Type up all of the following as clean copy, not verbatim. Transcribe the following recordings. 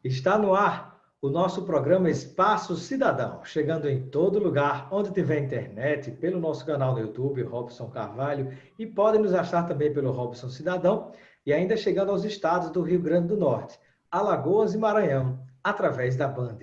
Está no ar o nosso programa Espaço Cidadão, chegando em todo lugar onde tiver internet, pelo nosso canal no YouTube, Robson Carvalho, e podem nos achar também pelo Robson Cidadão, e ainda chegando aos estados do Rio Grande do Norte, Alagoas e Maranhão, através da Band.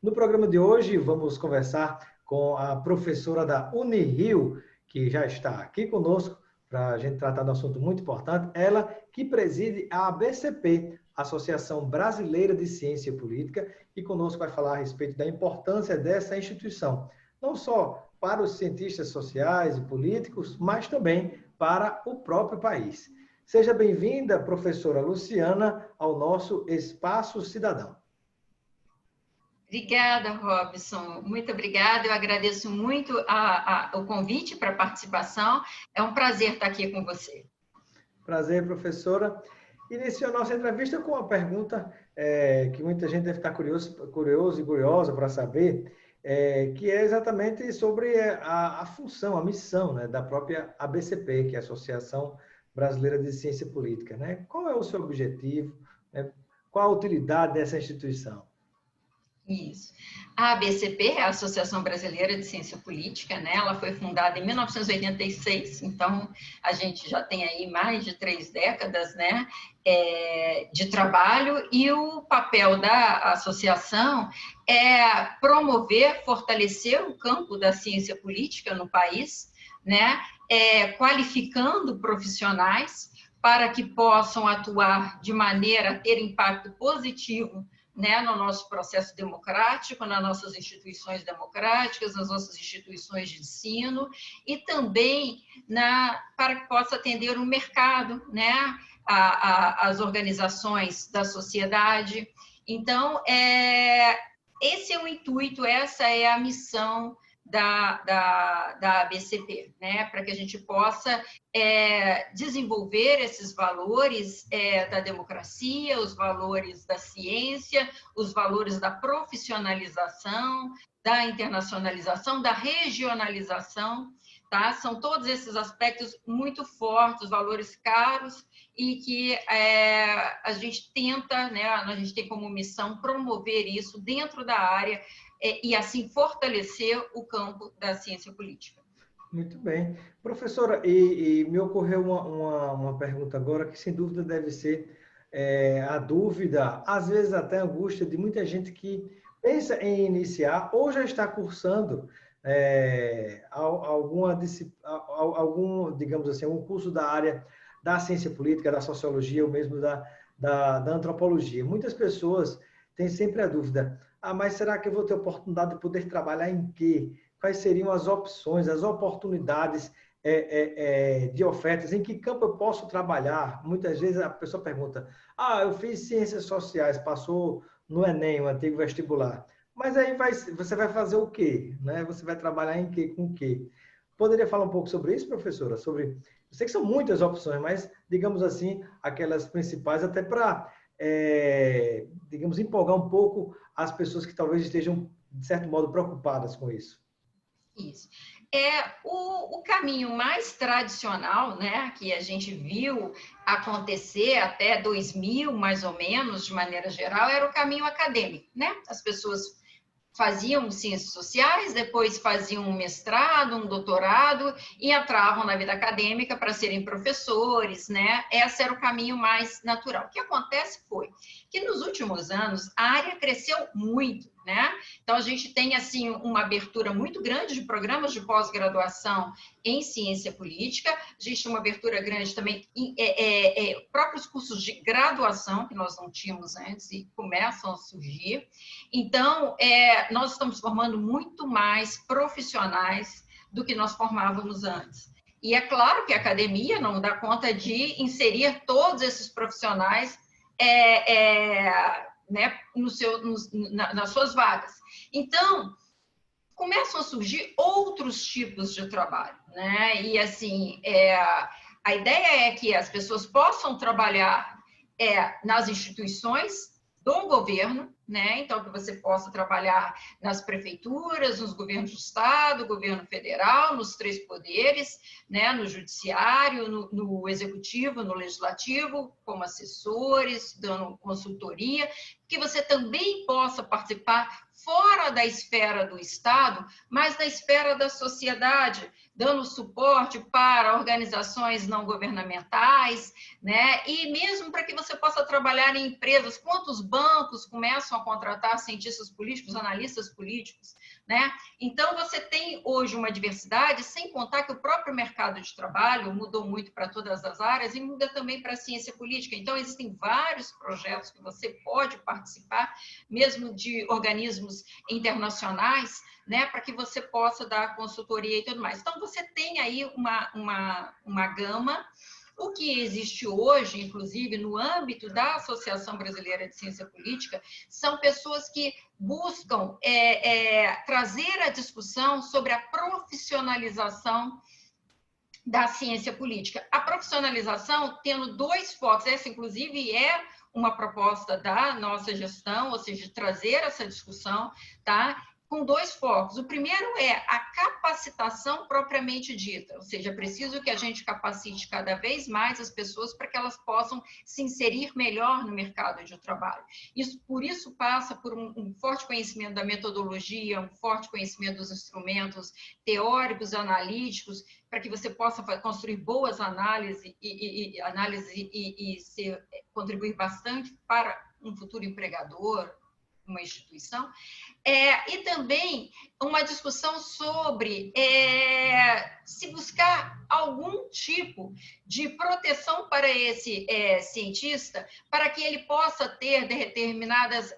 No programa de hoje, vamos conversar com a professora da Unirio, que já está aqui conosco, para a gente tratar de um assunto muito importante, ela que preside a ABCP, Associação Brasileira de Ciência Política, e conosco vai falar a respeito da importância dessa instituição, não só para os cientistas sociais e políticos, mas também para o próprio país. Seja bem-vinda, professora Luciana, ao nosso Espaço Cidadão. Obrigada, Robson. Muito obrigada. Eu agradeço muito o convite para a participação. É um prazer estar aqui com você. Prazer, professora. Inicio a nossa entrevista com uma pergunta que muita gente deve estar curioso e curiosa para saber, que é exatamente sobre a função, a missão, né, da própria ABCP, que é a Associação Brasileira de Ciência Política, né? Qual é o seu objetivo? Né? Qual a utilidade dessa instituição? Isso. A ABCP é a Associação Brasileira de Ciência Política, né? Ela foi fundada em 1986, então a gente já tem aí mais de 3 décadas, né, de trabalho, e o papel da associação é promover, fortalecer o campo da ciência política no país, né, qualificando profissionais para que possam atuar de maneira a ter impacto positivo, né, no nosso processo democrático, nas nossas instituições democráticas, nas nossas instituições de ensino, e também para que possa atender o mercado, né, as organizações da sociedade. Então, esse é o intuito, essa é a missão da ABCP, né, para que a gente possa desenvolver esses valores da democracia, os valores da ciência, os valores da profissionalização, da internacionalização, da regionalização, tá? São todos esses aspectos muito fortes, valores caros, e que a gente tenta, né, a gente tem como missão promover isso dentro da área e assim fortalecer o campo da ciência política. Muito bem. Professora, e me ocorreu uma pergunta agora que sem dúvida deve ser a dúvida, às vezes até a angústia de muita gente que pensa em iniciar ou já está cursando algum, digamos assim, um curso da área da ciência política, da sociologia ou mesmo da antropologia. Muitas pessoas têm sempre a dúvida, mas será que eu vou ter oportunidade de poder trabalhar em quê? Quais seriam as opções, as oportunidades de ofertas, em que campo eu posso trabalhar? Muitas vezes a pessoa pergunta, eu fiz ciências sociais, passou no Enem, o antigo vestibular, mas aí você vai fazer o quê? Né? Você vai trabalhar em quê, com o quê? Poderia falar um pouco sobre isso, professora? Eu sei que são muitas opções, mas, digamos assim, aquelas principais, até para, digamos, empolgar um pouco as pessoas que talvez estejam, de certo modo, preocupadas com isso. Isso. O caminho mais tradicional, né, que a gente viu acontecer até 2000, mais ou menos, de maneira geral, era o caminho acadêmico, né? As pessoas faziam ciências sociais, depois faziam um mestrado, um doutorado e entravam na vida acadêmica para serem professores, né? Esse era o caminho mais natural. O que acontece foi que nos últimos anos a área cresceu muito, né? Então a gente tem assim uma abertura muito grande de programas de pós-graduação em ciência política, a gente tem uma abertura grande também em próprios cursos de graduação que nós não tínhamos antes e começam a surgir. Então, nós estamos formando muito mais profissionais do que nós formávamos antes. E é claro que a academia não dá conta de inserir todos esses profissionais né, nas suas vagas. Então, começam a surgir outros tipos de trabalho, né? E, assim, a ideia é que as pessoas possam trabalhar nas instituições do governo, né? Então, que você possa trabalhar nas prefeituras, nos governos de estado, governo federal, nos 3 poderes, né? No judiciário, no executivo, no legislativo, como assessores, dando consultoria, que você também possa participar fora da esfera do Estado, mas na esfera da sociedade, dando suporte para organizações não governamentais, né? E mesmo para que você possa trabalhar em empresas. Quantos bancos começam a contratar cientistas políticos, analistas políticos, né? Então, você tem hoje uma diversidade, sem contar que o próprio mercado de trabalho mudou muito para todas as áreas e muda também para a ciência política. Então, existem vários projetos que você pode participar, mesmo de organismos internacionais, né, para que você possa dar consultoria e tudo mais. Então, você tem aí uma gama. O que existe hoje, inclusive, no âmbito da Associação Brasileira de Ciência Política, são pessoas que buscam trazer a discussão sobre a profissionalização da ciência política. A profissionalização tendo 2 focos, essa, inclusive, é uma proposta da nossa gestão, ou seja, de trazer essa discussão, tá? Com 2 focos. O primeiro é a capacitação propriamente dita, ou seja, é preciso que a gente capacite cada vez mais as pessoas para que elas possam se inserir melhor no mercado de trabalho. Por isso passa por um forte conhecimento da metodologia, um forte conhecimento dos instrumentos teóricos, analíticos, para que você possa construir boas análises e contribuir bastante para um futuro empregador, uma instituição, e também uma discussão sobre se buscar algum tipo de proteção para esse cientista, para que ele possa ter determinadas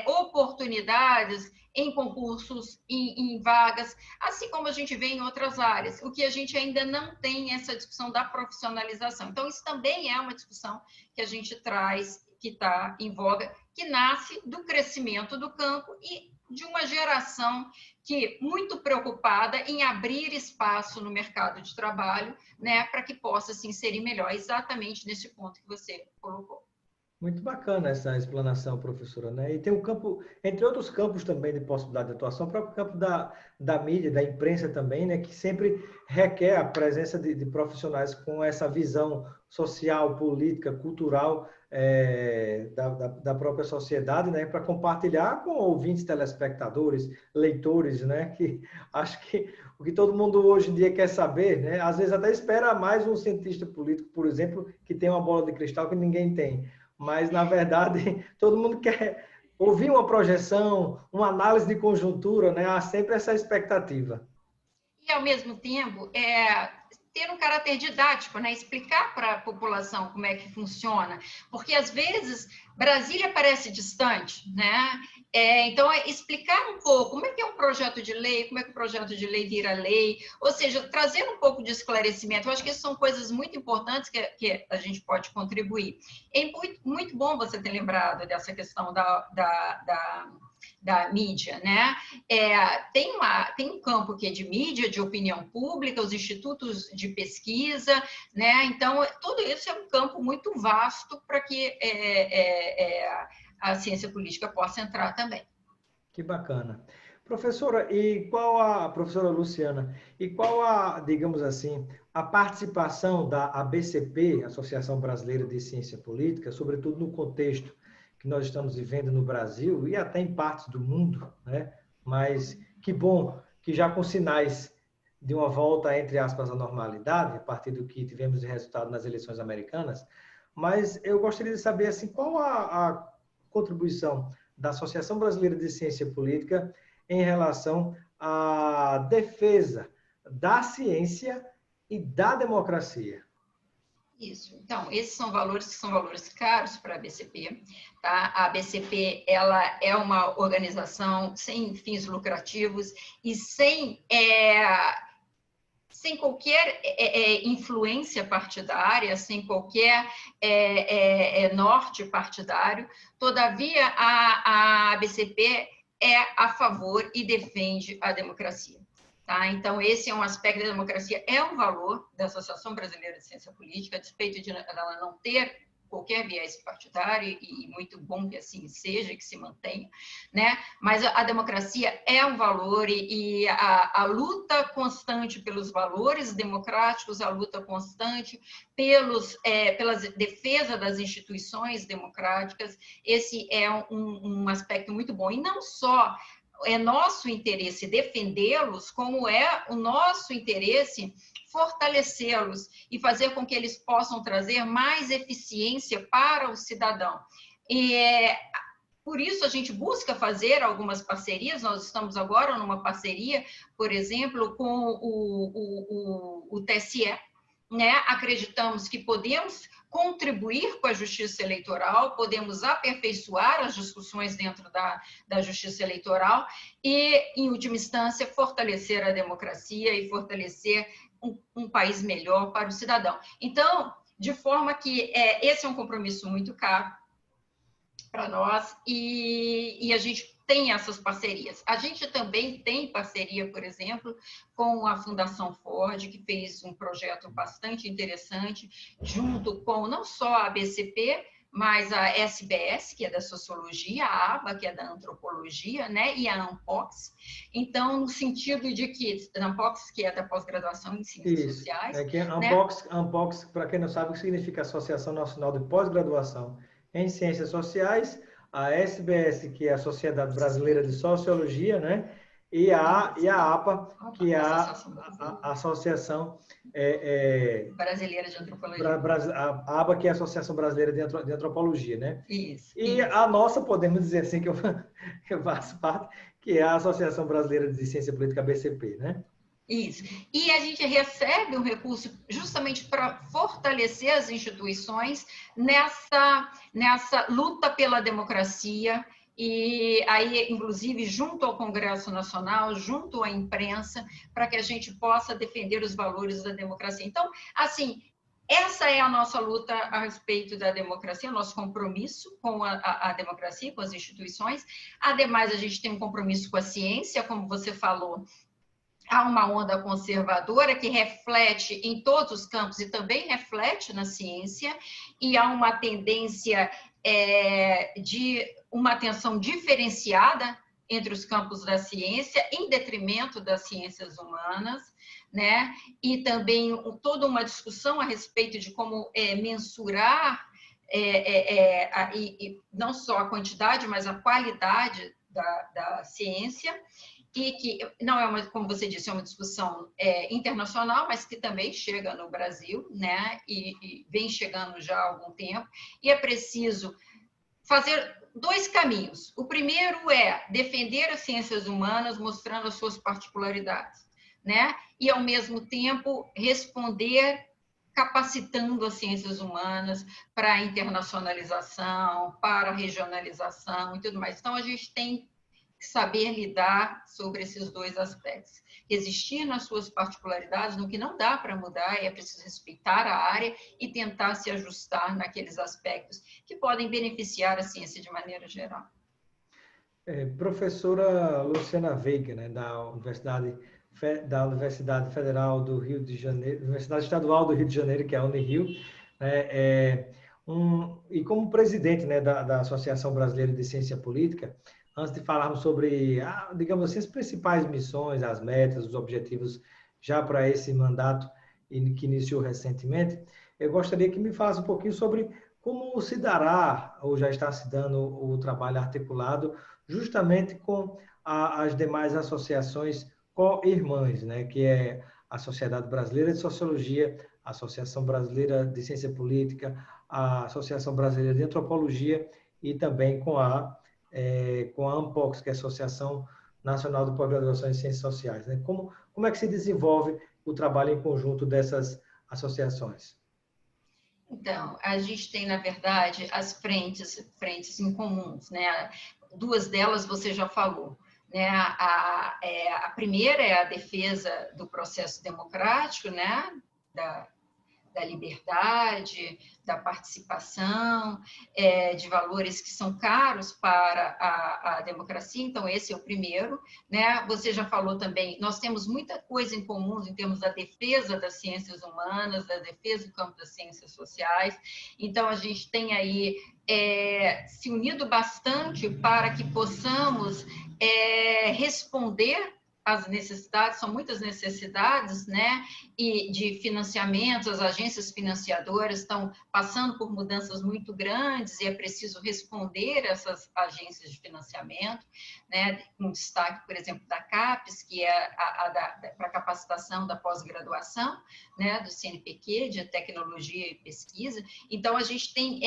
oportunidades em concursos, em vagas, assim como a gente vê em outras áreas. O que a gente ainda não tem essa discussão da profissionalização. Então, isso também é uma discussão que a gente traz, que está em voga, que nasce do crescimento do campo e de uma geração que muito preocupada em abrir espaço no mercado de trabalho, né, para que possa se inserir melhor, exatamente nesse ponto que você colocou. Muito bacana essa explanação, professora, né? E tem um campo, entre outros campos também de possibilidade de atuação, o próprio campo da mídia, da imprensa também, né? Que sempre requer a presença de profissionais com essa visão social, política, cultural da própria sociedade, né? Para compartilhar com ouvintes, telespectadores, leitores, né? Que acho que o que todo mundo hoje em dia quer saber, né? Às vezes até espera mais um cientista político, por exemplo, que tem uma bola de cristal que ninguém tem. Mas, na verdade, todo mundo quer ouvir uma projeção, uma análise de conjuntura, né? Há sempre essa expectativa. E, ao mesmo tempo, ter um caráter didático, né? Explicar para a população como é que funciona, porque, às vezes, Brasília parece distante, né? Então, explicar um pouco como é que é um projeto de lei, como é que o projeto de lei vira lei, ou seja, trazer um pouco de esclarecimento. Eu acho que isso são coisas muito importantes que a gente pode contribuir. É muito bom você ter lembrado dessa questão da mídia, né? Tem um campo que é de mídia, de opinião pública, os institutos de pesquisa, né? Então, tudo isso é um campo muito vasto para que a ciência política possa entrar também. Que bacana. Professora, professora Luciana, e qual digamos assim, a participação da ABCP, Associação Brasileira de Ciência Política, sobretudo no contexto que nós estamos vivendo no Brasil e até em partes do mundo, né? Mas que bom que já com sinais de uma volta, entre aspas, à normalidade, a partir do que tivemos de resultado nas eleições americanas, mas eu gostaria de saber assim, qual a contribuição da Associação Brasileira de Ciência Política em relação à defesa da ciência e da democracia. Isso. Então, esses são valores que são valores caros para a ABCP. Tá? A ABCP ela é uma organização sem fins lucrativos e sem qualquer influência partidária, sem qualquer norte partidário. Todavia, a ABCP é a favor e defende a democracia. Tá? Então, esse é um aspecto da democracia, é um valor da Associação Brasileira de Ciência Política, a despeito de ela não ter qualquer viés partidário, e muito bom que assim seja, que se mantenha, né? Mas a democracia é um valor e a luta constante pelos valores democráticos, a luta constante pela defesa das instituições democráticas, esse é um aspecto muito bom. E não só é nosso interesse defendê-los, como é o nosso interesse fortalecê-los e fazer com que eles possam trazer mais eficiência para o cidadão. Por isso, a gente busca fazer algumas parcerias. Nós estamos agora numa parceria, por exemplo, com o TSE, né? Acreditamos que podemos contribuir com a justiça eleitoral, podemos aperfeiçoar as discussões dentro da justiça eleitoral e, em última instância, fortalecer a democracia e fortalecer um país melhor para o cidadão. Então, de forma que esse é um compromisso muito caro para nós e a gente tem essas parcerias. A gente também tem parceria, por exemplo, com a Fundação Ford, que fez um projeto bastante interessante, junto com não só a BCP, mas a SBS, que é da Sociologia, a ABA, que é da Antropologia, né? E a ANPOX. Então, no sentido de que a ANPOX, que é da pós-graduação em Ciências Sociais. Que ANPOX, para quem não sabe, o que significa Associação Nacional de Pós-Graduação em Ciências Sociais, a SBS, que é a Sociedade Brasileira de Sociologia, né? E a APA, que é a Associação Brasileira de Antropologia. A ABA, que é a Associação Brasileira de Antropologia, né? Isso. E a nossa, podemos dizer assim, que eu faço parte, que é a Associação Brasileira de Ciência Política, BCP, né? Isso. E a gente recebe um recurso justamente para fortalecer as instituições nessa luta pela democracia, e aí, inclusive, junto ao Congresso Nacional, junto à imprensa, para que a gente possa defender os valores da democracia. Então, assim, essa é a nossa luta a respeito da democracia, o nosso compromisso com a democracia, com as instituições. Ademais, a gente tem um compromisso com a ciência, como você falou. Há uma onda conservadora que reflete em todos os campos e também reflete na ciência, e há uma tendência de uma atenção diferenciada entre os campos da ciência, em detrimento das ciências humanas, né? E também toda uma discussão a respeito de como mensurar não só a quantidade, mas a qualidade da ciência. E que não é como você disse, é uma discussão internacional, mas que também chega no Brasil, né? E vem chegando já há algum tempo. E é preciso fazer dois caminhos. O primeiro é defender as ciências humanas, mostrando as suas particularidades, né? E, ao mesmo tempo, responder capacitando as ciências humanas para a internacionalização, para a regionalização e tudo mais. Então, a gente tem saber lidar sobre esses dois aspectos. Existir nas suas particularidades, no que não dá para mudar, é preciso respeitar a área e tentar se ajustar naqueles aspectos que podem beneficiar a ciência de maneira geral. Professora Luciana Veiga, né, da Universidade Federal do Rio de Janeiro, Universidade Estadual do Rio de Janeiro, que é a Unirio, né, e como presidente, né, da Associação Brasileira de Ciência Política, antes de falarmos sobre, digamos assim, as principais missões, as metas, os objetivos já para esse mandato que iniciou recentemente, eu gostaria que me falasse um pouquinho sobre como se dará, ou já está se dando, o trabalho articulado justamente com as demais associações co-irmãs, né, que é a Sociedade Brasileira de Sociologia, a Associação Brasileira de Ciência Política, a Associação Brasileira de Antropologia e também com a ANPOX, que é a Associação Nacional de Pós-Graduação em Ciências Sociais, né? Como é que se desenvolve o trabalho em conjunto dessas associações? Então, a gente tem, na verdade, as frentes em comuns, né? Duas delas você já falou, né? A primeira é a defesa do processo democrático, né? liberdade, da participação, de valores que são caros para a democracia. Então, esse é o primeiro, né? Você já falou também, nós temos muita coisa em comum em termos da defesa das ciências humanas, da defesa do campo das ciências sociais. Então, a gente tem aí se unido bastante para que possamos responder às necessidades, são muitas necessidades, né, e de financiamento, as agências financiadoras estão passando por mudanças muito grandes e é preciso responder a essas agências de financiamento, né, um destaque, por exemplo, da CAPES, que é para capacitação da pós-graduação, né, do CNPq, de tecnologia e pesquisa. Então, a gente tem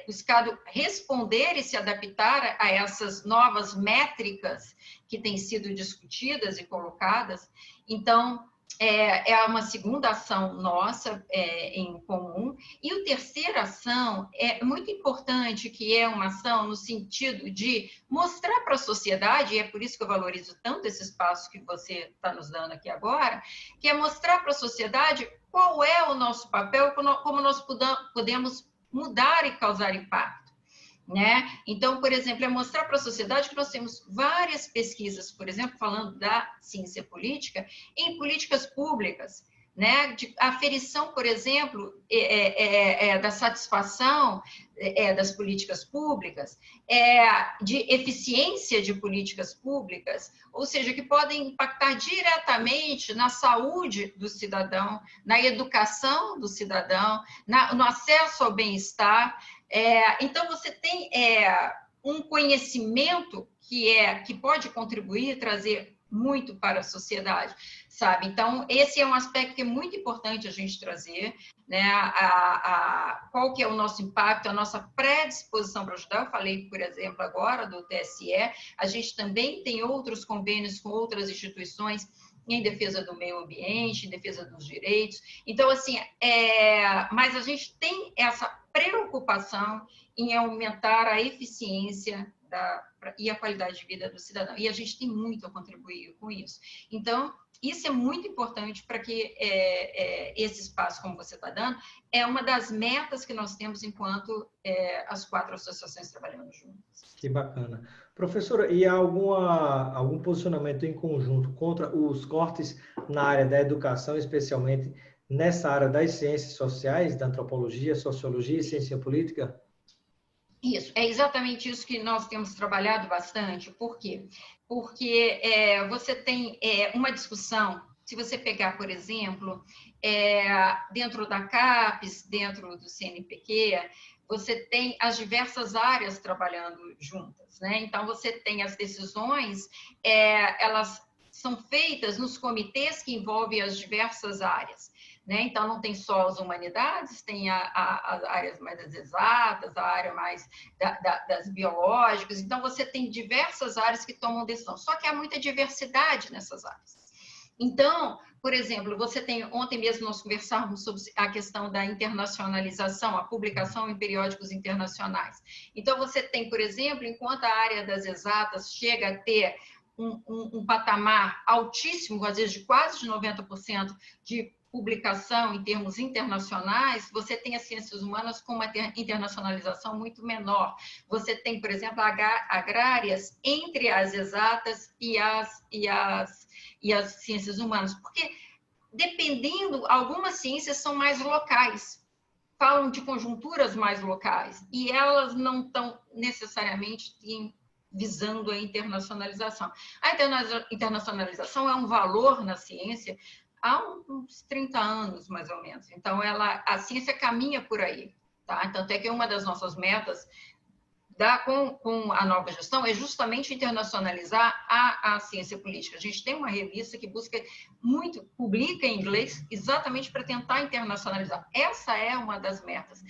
buscado responder e se adaptar a essas novas métricas que têm sido discutidas e colocadas. Então, é uma segunda ação nossa em comum. E a terceira ação é muito importante, que é uma ação no sentido de mostrar para a sociedade, e é por isso que eu valorizo tanto esse espaço que você está nos dando aqui agora, que é mostrar para a sociedade qual é o nosso papel, como nós podemos mudar e causar impacto. Né? Então, por exemplo, é mostrar para a sociedade que nós temos várias pesquisas, por exemplo, falando da ciência política, em políticas públicas, né? De aferição, por exemplo, da satisfação das políticas públicas, de eficiência de políticas públicas, ou seja, que podem impactar diretamente na saúde do cidadão, na educação do cidadão, no acesso ao bem-estar. Então, você tem um conhecimento que pode contribuir, trazer muito para a sociedade, sabe? Então, esse é um aspecto que é muito importante a gente trazer, né? Qual que é o nosso impacto, a nossa predisposição para ajudar. Eu falei, por exemplo, agora do TSE, a gente também tem outros convênios com outras instituições em defesa do meio ambiente, em defesa dos direitos. Então, assim, mas a gente tem essa preocupação em aumentar a eficiência e a qualidade de vida do cidadão. E a gente tem muito a contribuir com isso. Então, isso é muito importante para que esse espaço, como você está dando, é uma das metas que nós temos enquanto as 4 associações trabalhando juntas. Que bacana. Professora, e há algum posicionamento em conjunto contra os cortes na área da educação, especialmente nessa área das ciências sociais, da antropologia, sociologia e ciência política? Isso, é exatamente isso que nós temos trabalhado bastante. Por quê? Porque você tem uma discussão, se você pegar, por exemplo, dentro da CAPES, dentro do CNPq, você tem as diversas áreas trabalhando juntas, né? Então, você tem as decisões, elas são feitas nos comitês que envolvem as diversas áreas. Né? Então, não tem só as humanidades, tem as áreas mais exatas, a área mais das biológicas. Então, você tem diversas áreas que tomam decisão. Só que há muita diversidade nessas áreas. Então, por exemplo, você tem... Ontem mesmo nós conversávamos sobre a questão da internacionalização, a publicação em periódicos internacionais. Então, você tem, por exemplo, enquanto a área das exatas chega a ter um patamar altíssimo, às vezes de quase de 90% de publicação em termos internacionais, você tem as ciências humanas com uma internacionalização muito menor. Você tem, por exemplo, agrárias entre as exatas e as ciências humanas, porque dependendo, algumas ciências são mais locais, falam de conjunturas mais locais, e elas não estão necessariamente visando a internacionalização. A internacionalização é um valor na ciência há uns 30 anos, mais ou menos. Então, a ciência caminha por aí. Tá? Tanto é que uma das nossas metas com a nova gestão é justamente internacionalizar a ciência política. A gente tem uma revista que publica em inglês exatamente para tentar internacionalizar. Essa é uma das metas.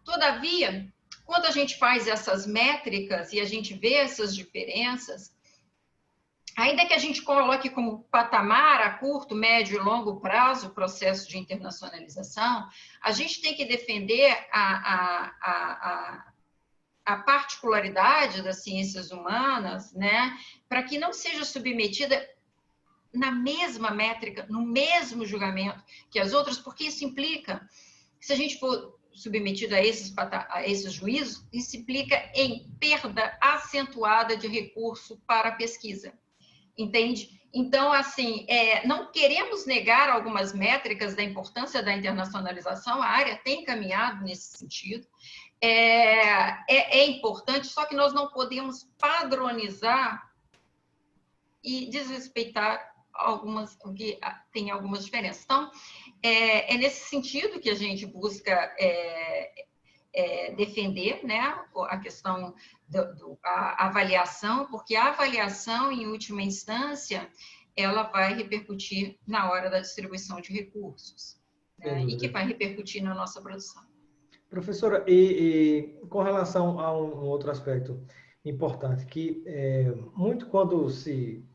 Todavia, quando a gente faz essas métricas e a gente vê essas diferenças, ainda que a gente coloque como patamar a curto, médio e longo prazo o processo de internacionalização, a gente tem que defender a particularidade das ciências humanas, né, para que não seja submetida na mesma métrica, no mesmo julgamento que as outras, porque isso implica Se a gente for submetido a esses juízos, isso implica em perda acentuada de recurso para a pesquisa, entende? Então, assim, não queremos negar algumas métricas da importância da internacionalização, a área tem caminhado nesse sentido, é importante, só que nós não podemos padronizar e desrespeitar tem algumas diferenças. Então, é nesse sentido que a gente busca defender, né, a questão a avaliação, porque a avaliação, em última instância, ela vai repercutir na hora da distribuição de recursos, né, e que vai repercutir na nossa produção. Professora, e com relação a um outro aspecto importante, que muito quando se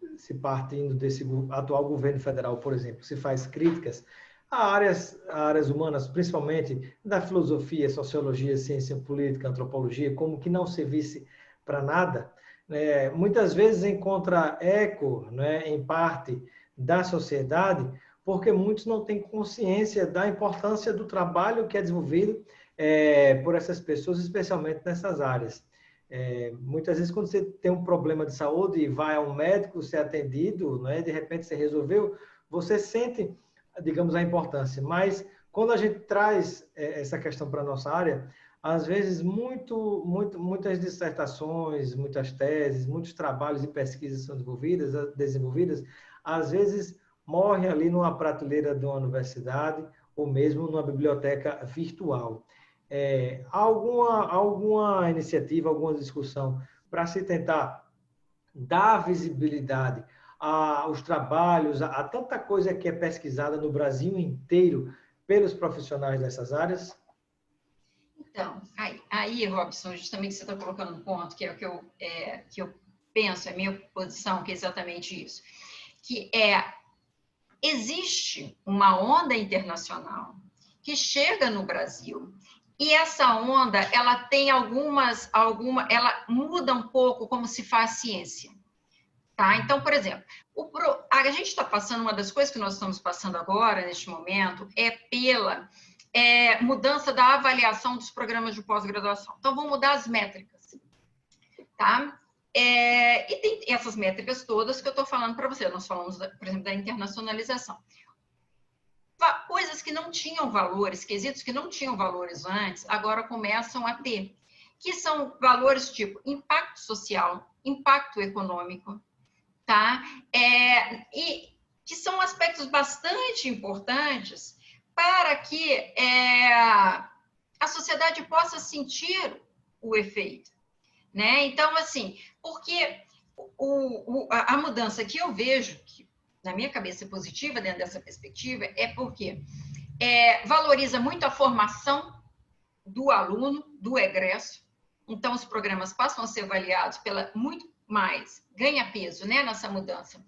partindo desse atual governo federal, por exemplo, se faz críticas a áreas humanas, principalmente da filosofia, sociologia, ciência política, antropologia, como que não servisse para nada, né? Muitas vezes encontra eco, né, em parte da sociedade, porque muitos não têm consciência da importância do trabalho que é desenvolvido por essas pessoas, especialmente nessas áreas. Muitas vezes, quando você tem um problema de saúde e vai a um médico ser atendido, né, de repente você resolveu, você sente, digamos, a importância. Mas quando a gente traz essa questão para a nossa área, às vezes muitas dissertações, muitas teses, muitos trabalhos e pesquisas são desenvolvidas, às vezes morrem ali numa prateleira de uma universidade ou mesmo numa biblioteca virtual. Alguma iniciativa, alguma discussão para se tentar dar visibilidade aos trabalhos, a tanta coisa que é pesquisada no Brasil inteiro pelos profissionais dessas áreas? Então, aí, Robson, justamente você está colocando um ponto que é o que eu penso, é a minha posição, que é exatamente isso, que existe uma onda internacional que chega no Brasil. E essa onda, ela tem ela muda um pouco como se faz ciência, tá? Então, por exemplo, a gente está passando, uma das coisas que nós estamos passando agora, neste momento, pela mudança da avaliação dos programas de pós-graduação. Então, vão mudar as métricas, tá? E tem essas métricas todas que eu estou falando para você. Nós falamos, por exemplo, da internacionalização. Coisas que não tinham valores, quesitos que não tinham valores antes, agora começam a ter, que são valores tipo impacto social, impacto econômico, tá? E que são aspectos bastante importantes para que a sociedade possa sentir o efeito, né? Então, assim, porque a mudança que eu vejo, que na minha cabeça é positiva dentro dessa perspectiva, é porque valoriza muito a formação do aluno, do egresso. Então, os programas passam a ser avaliados muito mais, ganha peso, né, nessa mudança,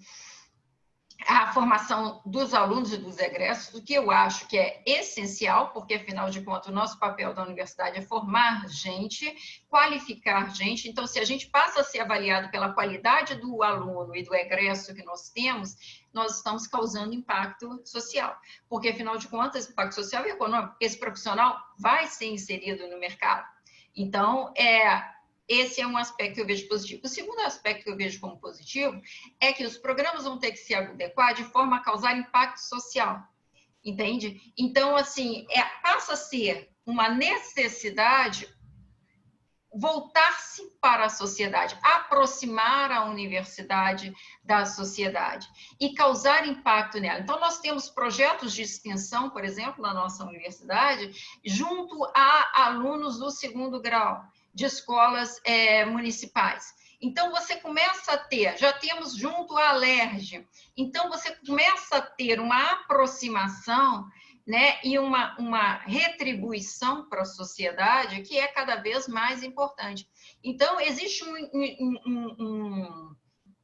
a formação dos alunos e dos egressos, o que eu acho que é essencial, porque, afinal de contas, o nosso papel da universidade é formar gente, qualificar gente. Então, se a gente passa a ser avaliado pela qualidade do aluno e do egresso que nós temos, nós estamos causando impacto social, porque, afinal de contas, impacto social e econômico, esse profissional vai ser inserido no mercado. Então, esse é um aspecto que eu vejo positivo. O segundo aspecto que eu vejo como positivo é que os programas vão ter que se adequar de forma a causar impacto social, entende? Então, assim, passa a ser uma necessidade voltar-se para a sociedade, aproximar a universidade da sociedade e causar impacto nela. Então, nós temos projetos de extensão, por exemplo, na nossa universidade, junto a alunos do segundo grau, de escolas municipais. Então, você começa a ter, já temos junto a Alerj, então você começa a ter uma aproximação, né, e uma retribuição para a sociedade que é cada vez mais importante. Então, existe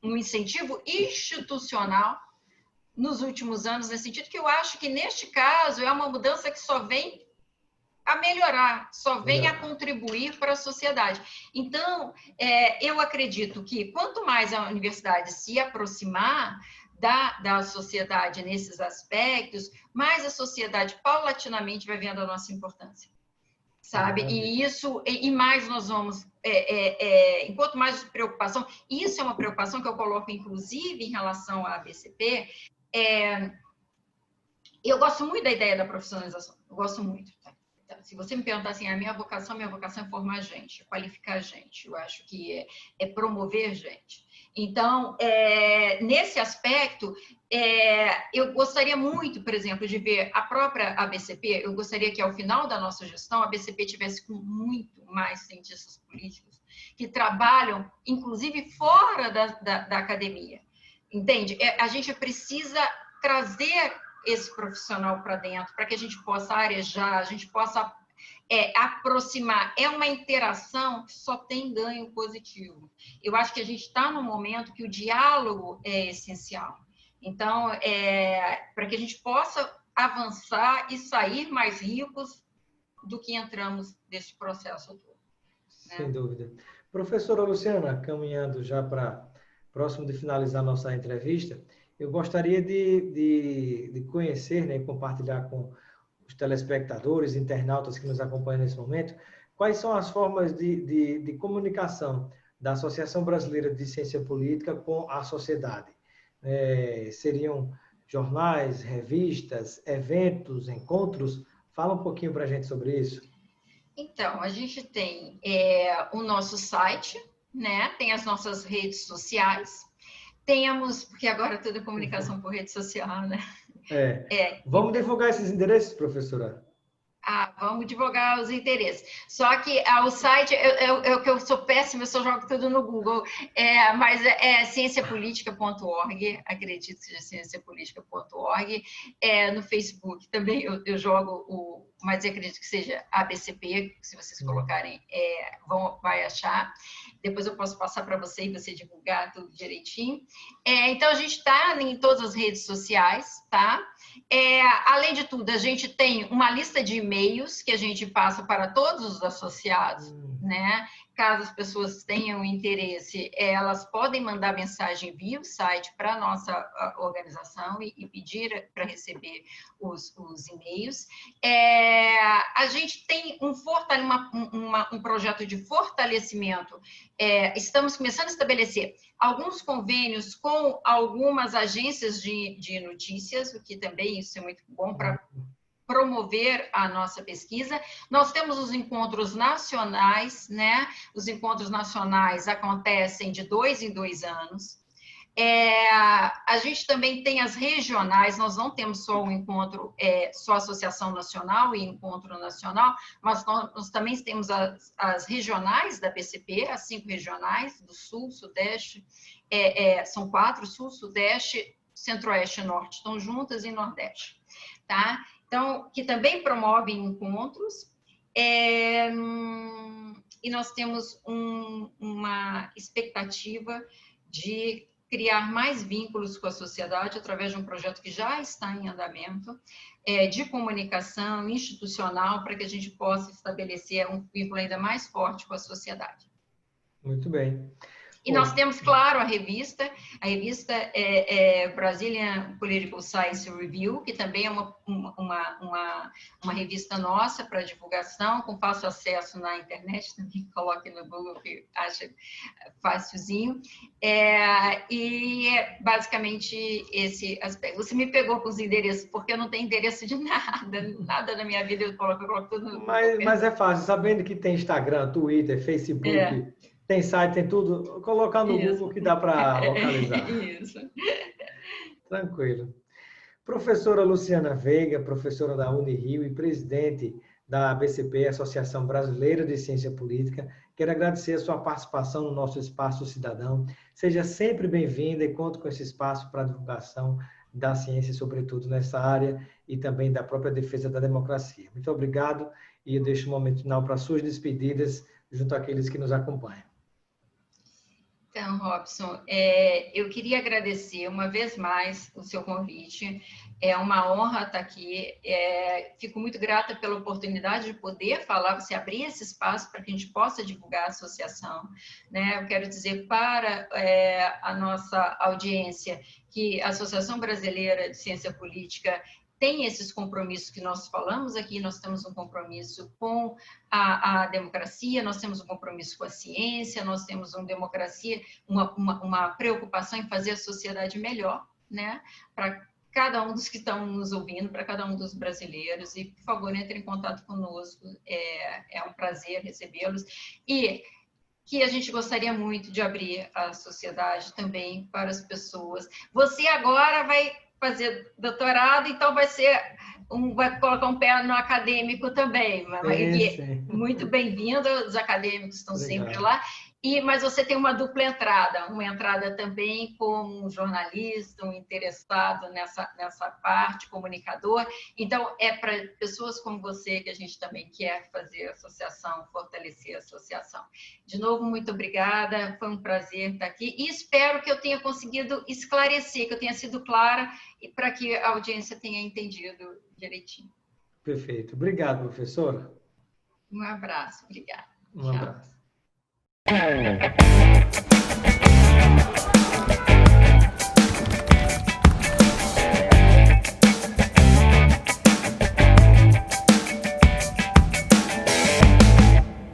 um incentivo institucional nos últimos anos, nesse sentido, que eu acho que, neste caso, é uma mudança que só vem a melhorar, só vem a contribuir para a sociedade. Então, eu acredito que quanto mais a universidade se aproximar da sociedade nesses aspectos, mais a sociedade paulatinamente vai vendo a nossa importância, sabe? E mais nós vamos, enquanto mais preocupação, isso é uma preocupação que eu coloco, inclusive, em relação à ABCP, eu gosto muito da ideia da profissionalização, eu gosto muito. Então, se você me perguntar assim, a minha vocação é formar gente, qualificar gente, eu acho que é promover gente. Então, nesse aspecto, eu gostaria muito, por exemplo, de ver a própria ABCP, eu gostaria que ao final da nossa gestão, a ABCP tivesse com muito mais cientistas políticos que trabalham, inclusive, fora da academia, entende? A gente precisa trazer esse profissional para dentro, para que a gente possa arejar, a gente possa aproximar. É uma interação que só tem ganho positivo. Eu acho que a gente está num momento que o diálogo é essencial. Então, para que a gente possa avançar e sair mais ricos do que entramos nesse processo todo. Sem dúvida. Professora Luciana, caminhando já para próximo de finalizar nossa entrevista, eu gostaria de conhecer, né, e compartilhar com os telespectadores, internautas que nos acompanham nesse momento, quais são as formas de comunicação da Associação Brasileira de Ciência Política com a sociedade. Seriam jornais, revistas, eventos, encontros? Fala um pouquinho para a gente sobre isso. Então, a gente tem o nosso site, né? Tem as nossas redes sociais. Temos, porque agora tudo é comunicação por rede social, né? Vamos divulgar esses endereços, professora? Vamos divulgar os interesses. Só que o site, eu sou péssima, eu só jogo tudo no Google, mas é cienciapolitica.org, acredito que seja cienciapolitica.org. No Facebook também eu jogo mas eu acredito que seja ABCP, se vocês colocarem, vai achar. Depois eu posso passar para você e você divulgar tudo direitinho. Então, a gente está em todas as redes sociais, tá? Além de tudo, a gente tem uma lista de e-mails que a gente passa para todos os associados, né? Caso as pessoas tenham interesse, elas podem mandar mensagem via o site para a nossa organização e pedir para receber os e-mails. A gente tem um projeto de fortalecimento. Estamos começando a estabelecer alguns convênios com algumas agências de notícias, o que também isso é muito bom para promover a nossa pesquisa. Nós temos os encontros nacionais, né? Os encontros nacionais acontecem de 2 em 2 anos. A gente também tem as regionais, nós não temos só um encontro, só Associação Nacional e Encontro Nacional, mas nós também temos as regionais da PCP, as 5 regionais, do Sul, Sudeste, são 4, Sul, Sudeste, Centro-Oeste e Norte, estão juntas, e Nordeste, tá? Então, que também promovem encontros, e nós temos uma expectativa de criar mais vínculos com a sociedade através de um projeto que já está em andamento, de comunicação institucional, para que a gente possa estabelecer um vínculo ainda mais forte com a sociedade. Muito bem. E nós temos, claro, a revista é Brazilian Political Science Review, que também é uma revista nossa para divulgação, com fácil acesso na internet, também coloque no Google, que acha facilzinho. E basicamente esse aspecto. Você me pegou com os endereços, porque eu não tenho endereço de nada na minha vida, eu coloco tudo no Google. Mas é fácil, sabendo que tem Instagram, Twitter, Facebook... Tem site, tem tudo. Colocar no Google que dá para localizar. Isso. Tranquilo. Professora Luciana Veiga, professora da Unirio e presidente da ABCP, Associação Brasileira de Ciência Política, quero agradecer a sua participação no nosso Espaço Cidadão. Seja sempre bem-vinda e conto com esse espaço para a divulgação da ciência, sobretudo nessa área, e também da própria defesa da democracia. Muito obrigado e eu deixo um momento final para suas despedidas junto àqueles que nos acompanham. Então, Robson, eu queria agradecer uma vez mais o seu convite. É uma honra estar aqui. Fico muito grata pela oportunidade de poder falar, você abrir esse espaço para que a gente possa divulgar a associação, né? Eu quero dizer para a nossa audiência que a Associação Brasileira de Ciência Política tem esses compromissos que nós falamos aqui. Nós temos um compromisso com a democracia, nós temos um compromisso com a ciência, nós temos uma preocupação em fazer a sociedade melhor, né? Para cada um dos que estão nos ouvindo, para cada um dos brasileiros. E, por favor, entre em contato conosco. É um prazer recebê-los. E que a gente gostaria muito de abrir a sociedade também para as pessoas. Você agora vai fazer doutorado, então vai colocar um pé no acadêmico também. Sim. Muito bem-vindo, os acadêmicos estão Obrigado. sempre lá. Mas você tem uma dupla entrada, uma entrada também como um jornalista, um interessado nessa parte, comunicador. Então, é para pessoas como você que a gente também quer fazer a associação, fortalecer a associação. De novo, muito obrigada, foi um prazer estar aqui e espero que eu tenha conseguido esclarecer, que eu tenha sido clara e para que a audiência tenha entendido direitinho. Perfeito. Obrigado, professora. Um abraço, obrigada. Um abraço.